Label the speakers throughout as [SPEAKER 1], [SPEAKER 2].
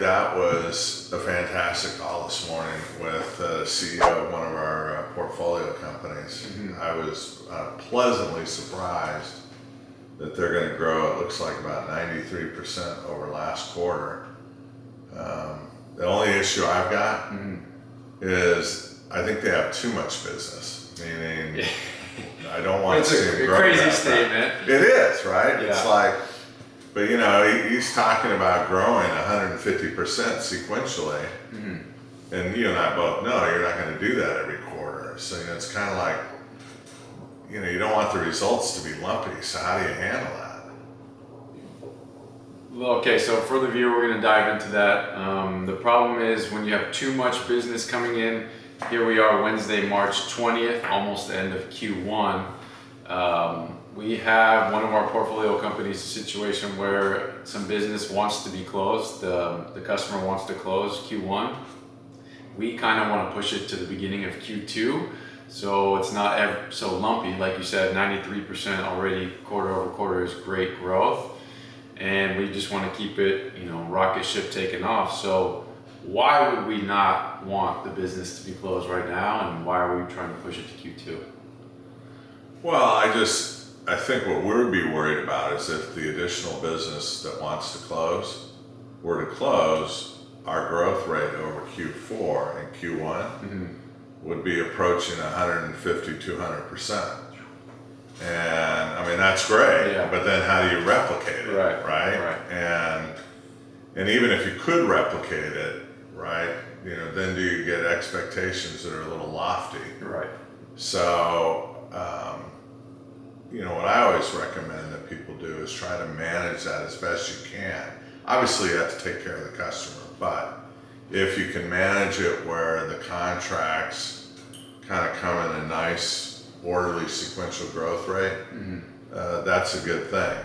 [SPEAKER 1] that was a fantastic call this morning with the CEO of one of our portfolio companies. I was pleasantly surprised that they're going to grow, it looks like about 93% over last quarter. The only issue I've got is I think they have too much business, meaning I don't want to see them grow.
[SPEAKER 2] It's a crazy statement.
[SPEAKER 1] It is, right?
[SPEAKER 2] Yeah.
[SPEAKER 1] It's like, but you know, he's talking about growing 150% sequentially. And you and I both know you're not going to do that every quarter. So, you know, it's kind of like, you know, you don't want the results to be lumpy. So how do you handle that?
[SPEAKER 2] Okay, so for the viewer, we're going to dive into that. The problem is when you have too much business coming in. Here we are, Wednesday, March 20th, almost the end of Q1. We have one of our portfolio companies, a situation where some business wants to be closed. The customer wants to close Q1. We kind of want to push it to the beginning of Q2. So it's not so lumpy. Like you said, 93% already quarter over quarter is great growth. And we just want to keep it, you know, rocket ship taking off. So why would we not want the business to be closed right now? And why are we trying to push it to Q2?
[SPEAKER 1] Well, I think what we'd be worried about is if the additional business that wants to close were to close, our growth rate over Q4 and Q1 would be approaching 150, 200%. And I mean, that's great, but then how do you replicate it, right? And even if you could replicate it, right, you know, then do you get expectations that are a little lofty?
[SPEAKER 2] Right.
[SPEAKER 1] So, you know, what I always recommend that people do is try to manage that as best you can. Obviously, you have to take care of the customer, but if you can manage it where the contracts kind of come in a nice, orderly sequential growth rate, that's a good thing.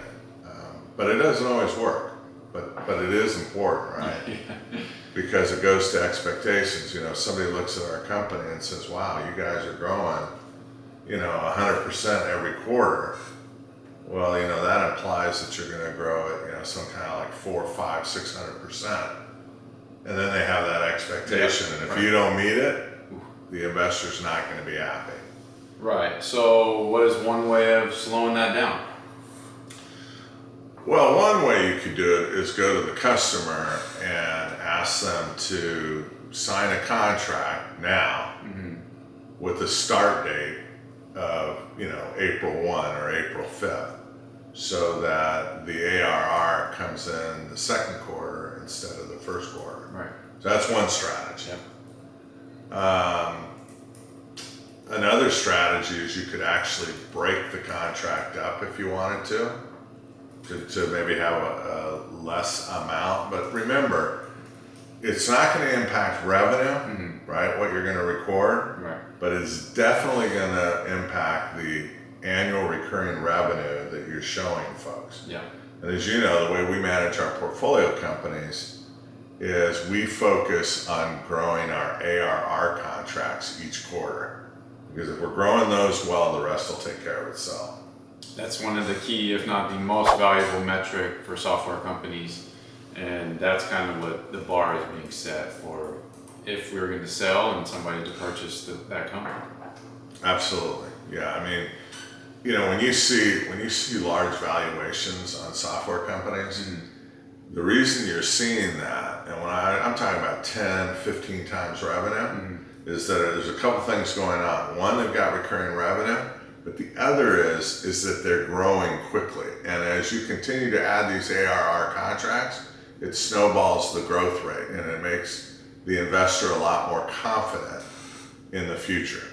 [SPEAKER 1] But it doesn't always work, but it is important, right? Because it goes to expectations. You know, somebody looks at our company and says, wow, you guys are growing, you know, 100% every quarter. Well, you know, that implies that you're going to grow at, you know, some kind of like 400, 500, 600%. And then they have that expectation. And if you don't meet it, the investor's not going to be happy.
[SPEAKER 2] Right. So what is one way of slowing that down?
[SPEAKER 1] Well, one way you could do it is go to the customer and ask them to sign a contract now with a start date of, you know, April 1 or April 5th, so that the ARR comes in the second quarter instead of the first quarter.
[SPEAKER 2] Right.
[SPEAKER 1] So that's one strategy. Another strategy is you could actually break the contract up if you wanted to maybe have a less amount. But remember, it's not going to impact revenue, right, what you're going to record, but it's definitely going to impact the annual recurring revenue that you're showing folks. And as you know, the way we manage our portfolio companies is we focus on growing our ARR contracts each quarter. Because if we're growing those well, the rest will take care of itself.
[SPEAKER 2] That's one of the key, if not the most valuable metric for software companies. And that's kind of what the bar is being set for if we're going to sell and somebody to purchase that company.
[SPEAKER 1] Absolutely. Yeah. I mean, you know, when you see large valuations on software companies, the reason you're seeing that, and when I'm talking about 10, 15 times revenue, is that there's a couple things going on. One, they've got recurring revenue, but the other is that they're growing quickly. And as you continue to add these ARR contracts, it snowballs the growth rate and it makes the investor a lot more confident in the future.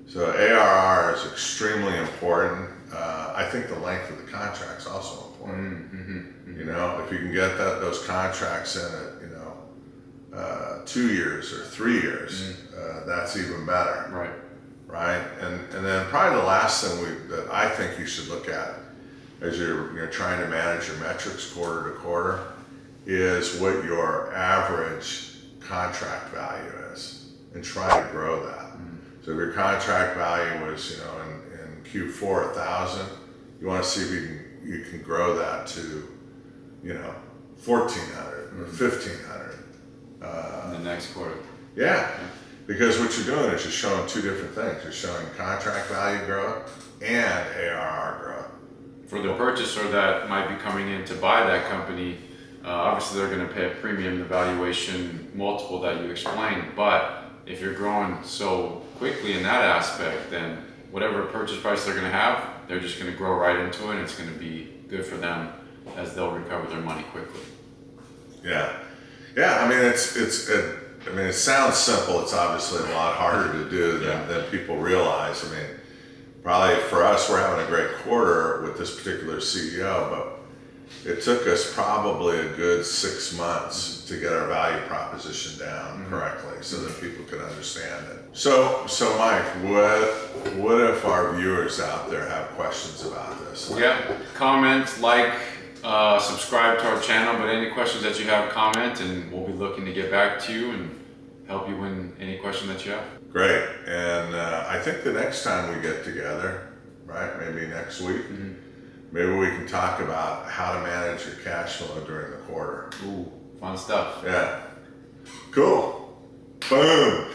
[SPEAKER 1] So ARR is extremely important. I think the length of the contract is also important. You know, if you can get those contracts in at, 2 years or 3 years, that's even better. Right. And then probably the last thing that I think you should look at as you're trying to manage your metrics quarter to quarter is what your average contract value is, and try to grow that. So if your contract value was, in Q4 1,000, you want to see if you can grow that to, $1,400 or $1,500.
[SPEAKER 2] In the next quarter.
[SPEAKER 1] Yeah, because what you're doing is you're showing two different things. You're showing contract value growth and ARR growth.
[SPEAKER 2] For the purchaser that might be coming in to buy that company, obviously they're going to pay a premium, the valuation multiple that you explained. But if you're growing so quickly in that aspect, then whatever purchase price they're going to have, they're just going to grow right into it, and it's going to be good for them as they'll recover their money quickly.
[SPEAKER 1] Yeah, I mean it sounds simple. It's obviously a lot harder to do than people realize. I mean, probably for us, we're having a great quarter with this particular CEO, but it took us probably a good 6 months to get our value proposition down correctly so that people could understand it. So Mike, what if our viewers out there have questions about this?
[SPEAKER 2] Yeah, comment, like, subscribe to our channel, but any questions that you have, comment, and we'll be looking to get back to you and help you win any question that you have.
[SPEAKER 1] Great, and I think the next time we get together, right, maybe next week, maybe we can talk about how to manage your cash flow during the quarter.
[SPEAKER 2] Ooh, fun stuff.
[SPEAKER 1] Yeah. Cool. Boom.